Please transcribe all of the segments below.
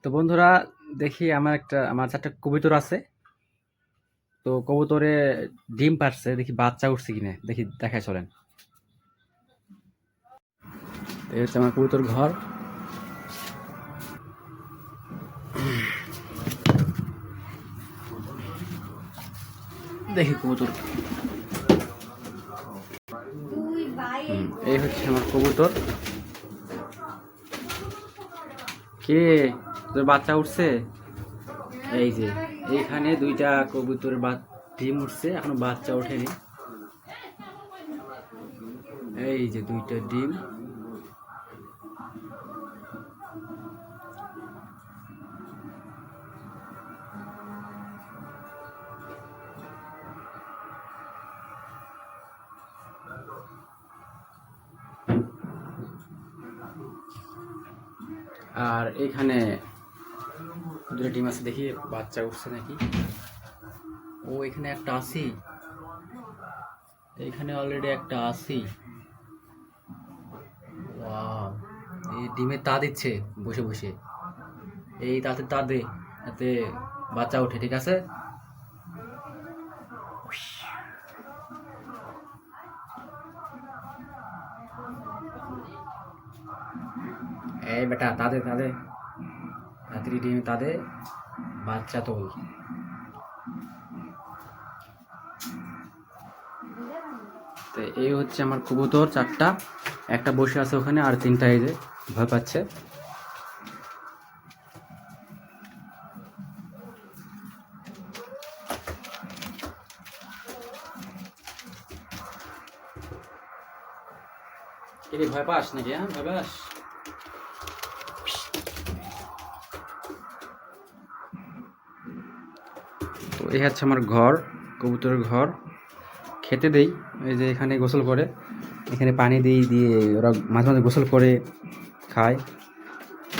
তো বন্ধুরা, দেখি আমার 4টা কবুতর আছে। তো কবুতরে ডিম পারছে, দেখি বাচ্চা উঠছে কিনা, দেখি দেখায় চলেন। তো এই হচ্ছে আমার কবুতর ঘর। দেখি কবুতর। এই হচ্ছে আমার কবুতর। কে তোর বাচ্চা উঠছে? এই যে এইখানে 2টা কবুতর ডিম উঠছে, এখনো বাচ্চা ওঠেনি। এই যে 2টা ডিম। আর এইখানে 2টা ডিম আছে, দেখি বাচ্চা উঠছে নাকি। ও এখানে একটা আছি, এইখানে অলরেডি একটা আছি। ওয়াও, এই ডিমে তা দিচ্ছে বসে বসে। এই তাতে তা দে, যাতে বাচ্চা ওঠে, ঠিক আছে। এই বেটা তাদের তাদের তাড়াতাড়ি ডিমে তাদের বাচ্চা তোল। তো এই হচ্ছে আমার কবুতর 4টা, একটা বসে আছে ওখানে, আর 3টা এই যে ভয় পাচ্ছে। কি ভয় পাস নাকি? হ্যাঁ, ভয় পাস? তো এই হচ্ছে আমার ঘর, কবুতরের ঘর। খেতে দেই, এই যে এখানে গোসল করে, এখানে পানি দিই, দিয়ে ওরা মাঝে মাঝে গোসল করে খায়।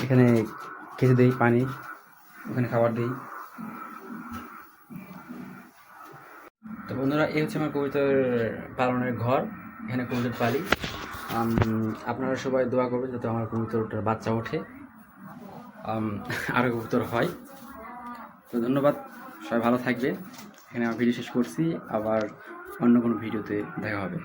এখানে খেতে দেই পানি, ওখানে খাবার দিই। তো বন্ধুরা, এই হচ্ছে আমার কবুতর পালনের ঘর, এখানে কবুতর পালি। আপনারা সবাই দোয়া করবেন যাতে আমার কবুতরটার বাচ্চা ওঠে, আরও কবুতর হয়। তো ধন্যবাদ, সবাই ভালো থাকবে। এখানে আমার ভিডিও শেষ করছি, আবার অন্য কোনো ভিডিওতে দেখা হবে।